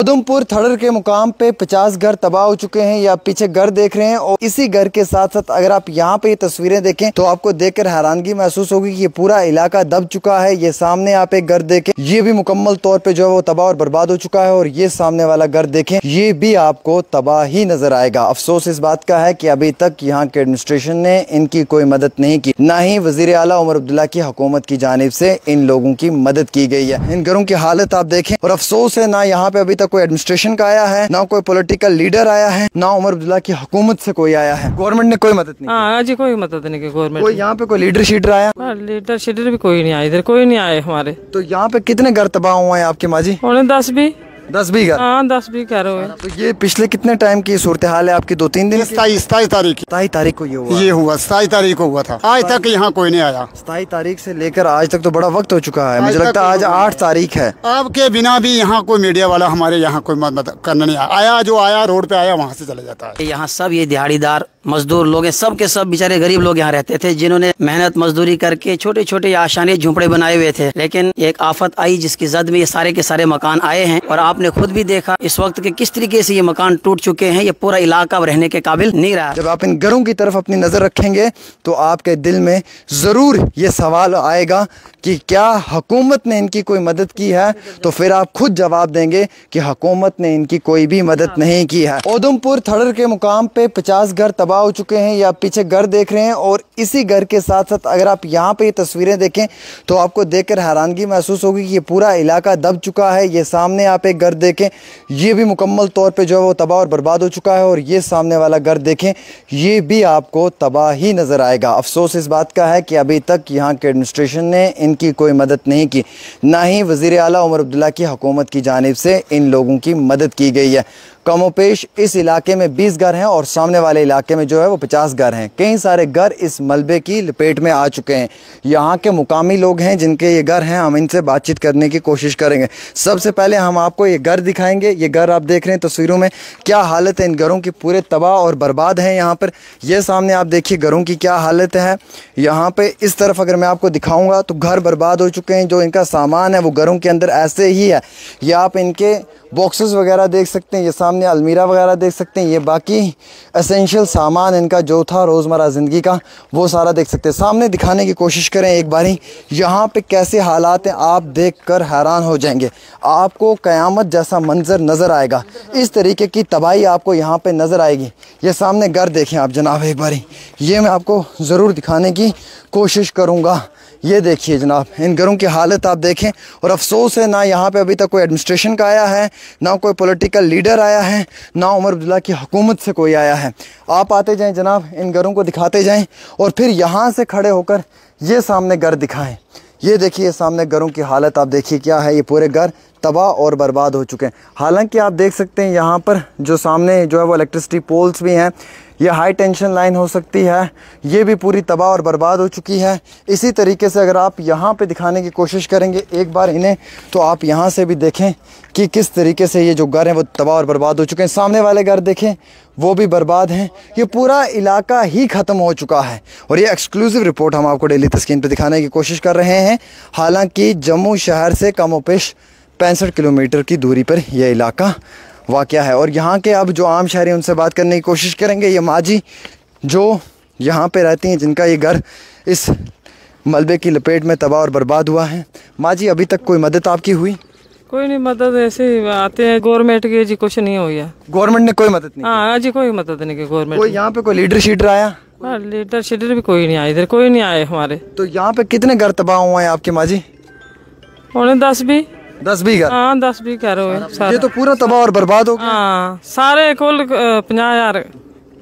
उधमपुर थड़र के मुकाम पे 50 घर तबाह हो चुके हैं। या पीछे घर देख रहे हैं और इसी घर के साथ साथ अगर आप यहाँ पे ये तस्वीरें देखें तो आपको देखकर हैरानगी महसूस होगी कि ये पूरा इलाका दब चुका है। ये सामने आप एक घर देखें, ये भी मुकम्मल तौर पे जो है वो तबाह और बर्बाद हो चुका है। और ये सामने वाला घर देखें, ये भी आपको तबाह ही नजर आएगा। अफसोस इस बात का है कि अभी तक यहाँ के एडमिनिस्ट्रेशन ने इनकी कोई मदद नहीं की, ना ही वजीर आला उमर अब्दुल्ला की हुकूमत की जानिब से इन लोगों की मदद की गई है। इन घरों की हालत आप देखें और अफसोस है ना यहाँ पे अभी तक कोई एडमिनिस्ट्रेशन का आया है, ना कोई पॉलिटिकल लीडर आया है, ना उमर अब्दुल्ला की हुकूमत से कोई आया है। गवर्नमेंट ने कोई मदद नहीं हाँ जी, कोई मदद नहीं की गवर्नमेंट। कोई यहाँ पे कोई लीडर शीडर आया? लीडर शीडर भी कोई नहीं आया, इधर कोई नहीं आए हमारे। तो यहाँ पे कितने घर तबाह हुए हैं आपके माजी? 10-20 घर। हाँ 10-20 घर हुए। तो ये पिछले कितने टाइम की सूरत हाल है आपकी? 2-3 दिन? 27 तारीख 27 तारीख को ये हुआ 27 तारीख को हुआ था। आज तक यहाँ कोई नहीं आया। 27 तारीख से लेकर आज तक तो बड़ा वक्त हो चुका है। मुझे लगता है आज 8 तारीख है। आपके बिना भी यहाँ कोई मीडिया वाला हमारे यहाँ कोई मदद करने नहीं आया। जो आया रोड पे आया वहाँ से चले जाता है। यहाँ सब ये दिहाड़ीदार मजदूर लोग हैं, सब के सब बेचारे गरीब लोग यहाँ रहते थे, जिन्होंने मेहनत मजदूरी करके छोटे छोटे आशानी झोंपड़े बनाए हुए थे। लेकिन एक आफत आई जिसकी जद में ये सारे के सारे मकान आए हैं। और आपने खुद भी देखा इस वक्त के किस तरीके से ये मकान टूट चुके हैं। ये पूरा इलाका रहने के काबिल नहीं रहा। जब आप इन घरों की तरफ अपनी नजर रखेंगे तो आपके दिल में जरूर ये सवाल आएगा कि क्या हुकूमत ने इनकी कोई मदद की है? तो फिर आप खुद जवाब देंगे कि हुकूमत ने इनकी कोई भी मदद नहीं की है। उधमपुर थड़र के मुकाम पे 50 घर तबाह हो चुके हैं। या पीछे घर देख रहे हैं और इसी घर के साथ साथ अगर आप यहाँ पे ये तस्वीरें देखें तो आपको देखकर हैरानगी महसूस होगी कि ये पूरा इलाका दब चुका है। ये सामने आप एक घर देखें, ये भी मुकम्मल तौर पे जो है वो तबाह और बर्बाद हो चुका है। और ये सामने वाला घर देखें, ये भी आपको तबाह ही नजर आएगा। अफसोस इस बात का है कि अभी तक यहाँ के एडमिनिस्ट्रेशन ने इनकी कोई मदद नहीं की, ना ही वजीर आला उमर अब्दुल्ला की हुकूमत की जानिब से इन लोगों की मदद की गई है। कमोपेश इस इलाके में 20 घर हैं और सामने वाले इलाके में जो है वो 50 घर हैं। कई सारे घर इस मलबे की लपेट में आ चुके हैं। यहाँ के मुकामी लोग हैं जिनके ये घर हैं, हम इनसे बातचीत करने की कोशिश करेंगे। सबसे पहले हम आपको ये घर दिखाएंगे। ये घर आप देख रहे हैं तस्वीरों में, क्या हालत है इन घरों की, पूरे तबाह और बर्बाद हैं यहाँ पर। ये सामने आप देखिए घरों की क्या हालत है। यहाँ पे इस तरफ अगर मैं आपको दिखाऊँगा तो घर बर्बाद हो चुके हैं। जो इनका सामान है वो घरों के अंदर ऐसे ही है। ये आप इनके बॉक्सेस वगैरह देख सकते हैं, ये सामने अलमीरा वगैरह देख सकते हैं। ये बाकी एसेंशियल सामान इनका जो था रोज़मर्रा ज़िंदगी का वो सारा देख सकते हैं। सामने दिखाने की कोशिश करें एक बारी, यहाँ पे कैसे हालात हैं आप देखकर हैरान हो जाएंगे। आपको क़यामत जैसा मंजर नज़र आएगा। इस तरीके की तबाही आपको यहाँ पे नज़र आएगी। ये सामने घर देखें आप जनाब एक बारी, ये मैं आपको ज़रूर दिखाने की कोशिश करूँगा। ये देखिए जनाब, इन घरों की हालत आप देखें। और अफसोस है ना यहाँ पे अभी तक कोई एडमिनिस्ट्रेशन का आया है, ना कोई पॉलिटिकल लीडर आया है, ना उमर अब्दुल्ला की हुकूमत से कोई आया है। आप आते जाएं जनाब, इन घरों को दिखाते जाएं और फिर यहाँ से खड़े होकर ये सामने घर दिखाएं। ये देखिए सामने घरों की हालत आप देखिए क्या है। ये पूरे घर तबाह और बर्बाद हो चुके हैं। हालांकि आप देख सकते हैं यहाँ पर जो सामने जो है वो इलेक्ट्रिसिटी पोल्स भी हैं। ये हाई टेंशन लाइन हो सकती है, ये भी पूरी तबाह और बर्बाद हो चुकी है। इसी तरीके से अगर आप यहाँ पे दिखाने की कोशिश करेंगे एक बार इन्हें, तो आप यहाँ से भी देखें कि किस तरीके से ये जो घर हैं वो तबाह और बर्बाद हो चुके हैं। सामने वाले घर देखें, वो भी बर्बाद हैं। ये पूरा इलाका ही ख़त्म हो चुका है। और ये एक्सक्लूसिव रिपोर्ट हम आपको डेली तस्कीन पर दिखाने की कोशिश कर रहे हैं। हालाँकि जम्मू शहर से कमोपेश 65 किलोमीटर की दूरी पर यह इलाका वाक़या है। और यहाँ के अब जो आम शहरी उनसे बात करने की कोशिश करेंगे। ये माजी जो यहाँ पे रहती हैं, जिनका ये घर इस मलबे की लपेट में तबाह और बर्बाद हुआ है। माजी अभी तक कोई मदद आपकी हुई? कोई नहीं मदद, ऐसे आते हैं गवर्नमेंट की जी, कुछ नहीं हुई है। गवर्नमेंट ने कोई मदद नहीं? हाँ जी, कोई मदद नहीं की गवर्नमेंट। कोई यहाँ पे कोई लीडर शीडर आया? लीडर शीडर भी कोई नहीं आया, इधर कोई नहीं आए हमारे। तो यहाँ पे कितने घर तबाह हुए हैं आपके माजी? 10-20 घर। हाँ 10-20 घर हुए। ये तो पूरा तबाह और बर्बाद हो गया। हाँ सारे कुल 50,000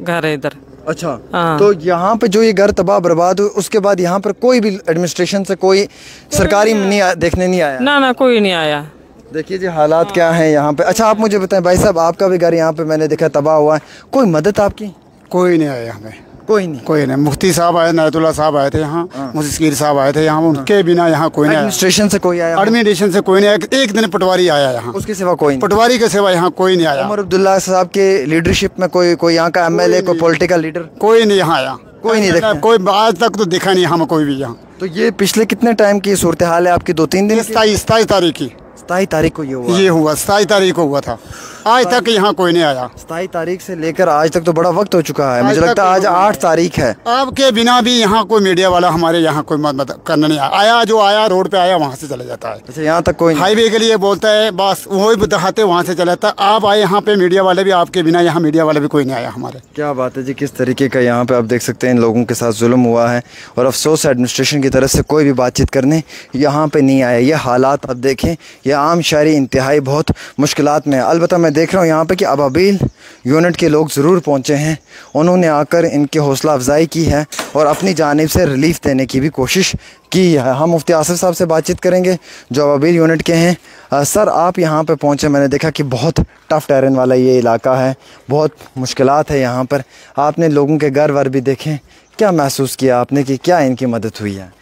घर है इधर। अच्छा हाँ। तो यहाँ पे जो ये घर तबाह बर्बाद हुए उसके बाद यहाँ पर कोई भी एडमिनिस्ट्रेशन से कोई सरकारी देखने नहीं आया? ना कोई नहीं आया। देखिए जी हालात क्या हैं यहाँ पे। अच्छा आप मुझे बताएं भाई साहब, आपका भी घर यहाँ पे मैंने देखा तबाह हुआ है, कोई मदद आपकी? कोई नहीं आया हमें, कोई नहीं। मुफ्ती साहब आए, नायतुल्लाह साहब आए थे यहाँ, मुस्कीर साहब आए थे यहाँ, उनके बिना यहाँ कोई नहीं आया। एडमिनिस्ट्रेशन से कोई आया? एडमिनिस्ट्रेशन से कोई नहीं आया। एक दिन पटवारी आया यहाँ, उसके सिवा कोई नहीं। पटवारी के सिवा यहाँ कोई नहीं आया। उमर अब्दुल्ला साहब के लीडरशिप में कोई यहाँ का एमएलए, कोई पॉलिटिकल लीडर कोई नहीं यहाँ आया। कोई नहीं देखा? कोई आज तक तो देखा नहीं हमें कोई भी यहाँ। तो ये पिछले कितने टाइम की सूरत हाल है आपकी? 2-3 दिन? 27 तारीख की 27 तारीख को ये हुआ 27 तारीख को हुआ था। आज तक यहाँ कोई नहीं आया। 27 तारीख से लेकर आज तक तो बड़ा वक्त हो चुका है। मुझे लगता है आज 8 तारीख है। आपके बिना भी यहाँ कोई मीडिया वाला हमारे यहाँ कोई मदद करने नहीं आया। जो आया रोड पे आया वहाँ से चले जाता है। अच्छा, यहाँ तक कोई हाईवे के लिए बोलता है, बस वही बताते वहाँ से चला जाता है। आप आए यहाँ पे मीडिया वाले भी, आपके बिना यहाँ मीडिया वाले भी कोई नहीं आया हमारे। क्या बात है जी, किस तरीके का यहाँ पे आप देख सकते हैं इन लोगों के साथ जुल्म हुआ है और अफसोस एडमिनिस्ट्रेशन की तरफ से कोई भी बातचीत करने यहाँ पे नहीं आया। ये हालात आप देखें, ये आम शहरी इंतहाई बहुत मुश्किलात में है। अलबत्ता मैं देख रहा हूँ यहाँ पे कि अबाबील यूनिट के लोग ज़रूर पहुँचे हैं। उन्होंने आकर इनकी हौसला अफजाई की है और अपनी जानिब से रिलीफ देने की भी कोशिश की है। हम मुफ्ती आसिफ साहब से बातचीत करेंगे जो अबाबील यूनिट के हैं। सर, आप यहाँ पे पहुँचे, मैंने देखा कि बहुत टफ़ टेरेन वाला ये इलाका है, बहुत मुश्किलात है यहाँ पर। आपने लोगों के घर वर भी देखें, क्या महसूस किया आपने कि क्या इनकी मदद हुई है?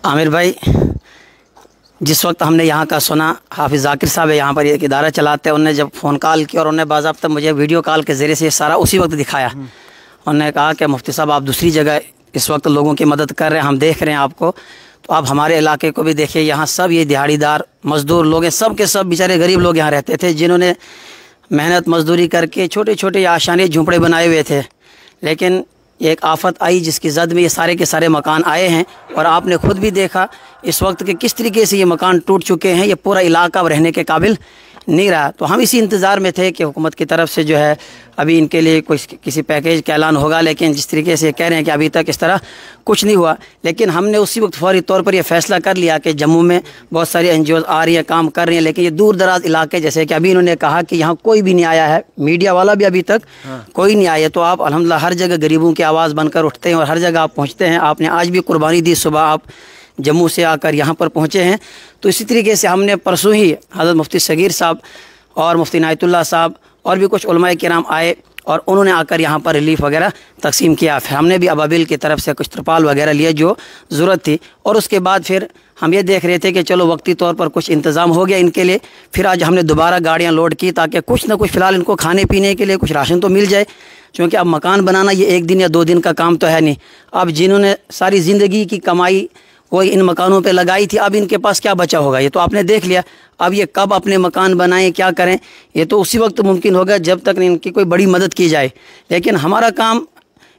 आमिर भाई, जिस वक्त हमने यहाँ का सुना, हाफिज़ जाकिर साहब यहाँ पर एक इदारा चलाते हैं, उन्होंने जब फ़ोन कॉल किया और उन्होंने बाज़ाब्ता मुझे वीडियो कॉल के ज़रिए से सारा उसी वक्त दिखाया। उन्होंने कहा कि मुफ्ती साहब आप दूसरी जगह इस वक्त लोगों की मदद कर रहे हैं, हम देख रहे हैं आपको, तो आप हमारे इलाके को भी देखिए। यहाँ सब ये दिहाड़ीदार मज़दूर लोग हैं, सब के सब बेचारे गरीब लोग यहाँ रहते थे, जिन्होंने मेहनत मजदूरी करके छोटे छोटे आशानी झोंपड़े बनाए हुए थे। लेकिन एक आफत आई जिसकी जद में ये सारे के सारे मकान आए हैं और आपने खुद भी देखा इस वक्त के किस तरीके से ये मकान टूट चुके हैं। ये पूरा इलाका अब रहने के काबिल नहीं रहा। तो हम इसी इंतज़ार में थे कि हुकूमत की तरफ से जो है अभी इनके लिए किसी पैकेज का ऐलान होगा, लेकिन जिस तरीके से कह रहे हैं कि अभी तक इस तरह कुछ नहीं हुआ। लेकिन हमने उसी वक्त फौरी तौर पर यह फ़ैसला कर लिया कि जम्मू में बहुत सारी NGOs आ रही हैं, काम कर रही हैं, लेकिन ये दूर दराज इलाके जैसे कि अभी इन्होंने कहा कि यहाँ कोई भी नहीं आया है, मीडिया वाला भी अभी तक कोई नहीं आया। तो आप अल्हम्दुलिल्लाह हर जगह गरीबों की आवाज़ बनकर उठते हैं और हर जगह आप पहुँचते हैं। आपने आज भी कुर्बानी दी, सुबह आप जम्मू से आकर यहाँ पर पहुँचे हैं। तो इसी तरीके से हमने परसों ही हज़रत मुफ्ती सगीर साहब और मुफ्ती नायतुल्लाह साहब और भी कुछ उलमाए किराम आए और उन्होंने आकर यहाँ पर रिलीफ वगैरह तकसीम किया। फिर हमने भी अबाबिल की तरफ से कुछ तरपाल वगैरह लिए जो ज़रूरत थी। और उसके बाद फिर हम ये देख रहे थे कि चलो वक्ती तौर पर कुछ इंतज़ाम हो गया इनके लिए। फिर आज हमने दोबारा गाड़ियाँ लोड की ताकि कुछ ना कुछ फ़िलहाल इनको खाने पीने के लिए कुछ राशन तो मिल जाए, क्योंकि अब मकान बनाना ये 1 दिन या 2 दिन का काम तो है नहीं। अब जिन्होंने सारी ज़िंदगी की कमाई वो इन मकानों पे लगाई थी, अब इनके पास क्या बचा होगा? ये तो आपने देख लिया। अब ये कब अपने मकान बनाएं, क्या करें, ये तो उसी वक्त मुमकिन होगा जब तक इनकी कोई बड़ी मदद की जाए। लेकिन हमारा काम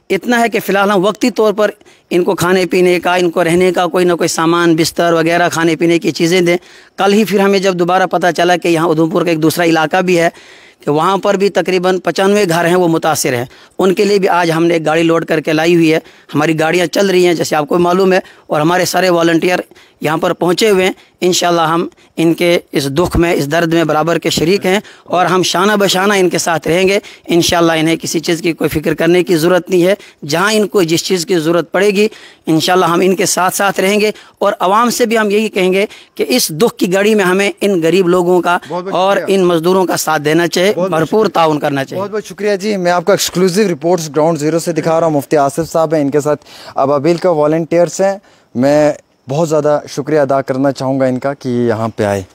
इतना है कि फ़िलहाल हम वक्ती तौर पर इनको खाने पीने का, इनको रहने का कोई ना कोई सामान, बिस्तर वगैरह, खाने पीने की चीज़ें दें। कल ही फिर हमें जब दोबारा पता चला कि यहाँ उधमपुर का एक दूसरा इलाका भी है कि वहाँ पर भी तकरीबन 95 घर हैं वो मुतासिर हैं, उनके लिए भी आज हमने एक गाड़ी लोड करके लाई हुई है। हमारी गाड़ियाँ चल रही हैं जैसे आपको मालूम है, और हमारे सारे वॉलंटियर यहाँ पर पहुँचे हुए हैं। इंशाल्लाह हम इनके इस दुख में, इस दर्द में बराबर के शरीक हैं और हम शाना बशाना इनके साथ रहेंगे। इंशाल्लाह इन्हें किसी चीज़ की कोई फ़िक्र करने की ज़रूरत नहीं है। जहाँ इनको जिस चीज़ की ज़रूरत पड़ेगी इंशाल्लाह हम इनके साथ साथ रहेंगे। और आवाम से भी हम यही कहेंगे कि इस दुख की घड़ी में हमें इन गरीब लोगों का और इन मज़दूरों का साथ देना चाहिए, भरपूर ताउन करना चाहिए। बहुत बहुत शुक्रिया जी। मैं आपको एक्सक्लूसिव रिपोर्ट्स ग्राउंड ज़ीरो से दिखा रहा हूँ। मुफ्ती आसिफ साहब हैं, इनके साथ अबाबिल का वॉलंटियर्स हैं। मैं बहुत ज़्यादा शुक्रिया अदा करना चाहूँगा इनका कि यहाँ पे आए,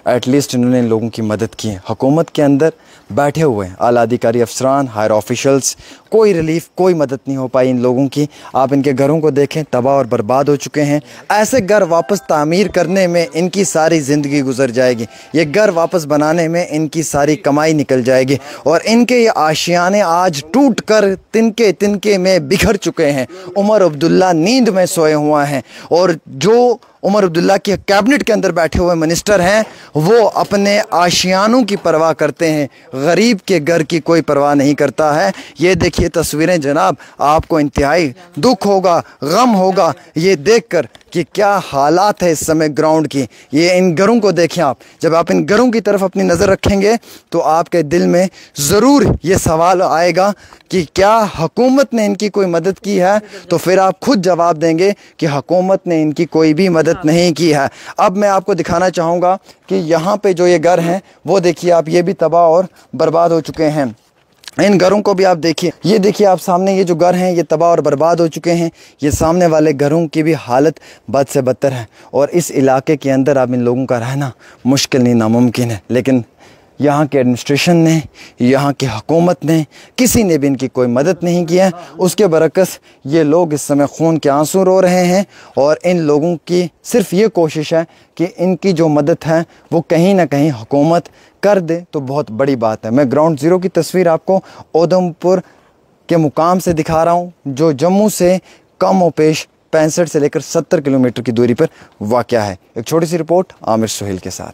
एटलीस्ट इन्होंने इन लोगों की मदद की है। हुकूमत के अंदर बैठे हुए हैं आला अधिकारी, अफसरान, हायर ऑफिशल्स, कोई रिलीफ, कोई मदद नहीं हो पाई इन लोगों की। आप इनके घरों को देखें, तबाह और बर्बाद हो चुके हैं। ऐसे घर वापस तामीर करने में इनकी सारी ज़िंदगी गुजर जाएगी, ये घर वापस बनाने में इनकी सारी कमाई निकल जाएगी और इनके ये आशियाने आज टूट कर तिनके तिनके में बिखर चुके हैं। उमर अब्दुल्ला नींद में सोए हुए हैं और जो उमर अब्दुल्ला के कैबिनेट के अंदर बैठे हुए मिनिस्टर हैं वो अपने आशियानों की परवाह करते हैं, गरीब के घर की कोई परवाह नहीं करता है। ये देखिए तस्वीरें जनाब, आपको इंतहाई दुख होगा, गम होगा ये देखकर कि क्या हालात है इस समय ग्राउंड की। ये इन घरों को देखें आप, जब आप इन घरों की तरफ अपनी नज़र रखेंगे तो आपके दिल में ज़रूर ये सवाल आएगा कि क्या हुकूमत ने इनकी कोई मदद की है? तो फिर आप खुद जवाब देंगे कि हुकूमत ने इनकी कोई भी मदद नहीं की है। अब मैं आपको दिखाना चाहूँगा कि यहाँ पे जो ये घर हैं वो देखिए आप, ये भी तबाह और बर्बाद हो चुके हैं। इन घरों को भी आप देखिए, ये देखिए आप सामने ये जो घर हैं ये तबाह और बर्बाद हो चुके हैं। ये सामने वाले घरों की भी हालत बद से बदतर है और इस इलाके के अंदर अब इन लोगों का रहना मुश्किल नहीं नामुमकिन है। लेकिन यहाँ के एडमिनिस्ट्रेशन ने, यहाँ की हुकूमत ने, किसी ने भी इनकी कोई मदद नहीं किया। उसके बरक्स ये लोग इस समय खून के आंसू रो रहे हैं और इन लोगों की सिर्फ ये कोशिश है कि इनकी जो मदद है वो कहीं ना कहीं हुकूमत कर दे तो बहुत बड़ी बात है। मैं ग्राउंड ज़ीरो की तस्वीर आपको उधमपुर के मुकाम से दिखा रहा हूँ, जो जम्मू से कम पेश 65 से लेकर 70 किलोमीटर की दूरी पर वाक़या है। एक छोटी सी रिपोर्ट आमिर सुहेल के साथ।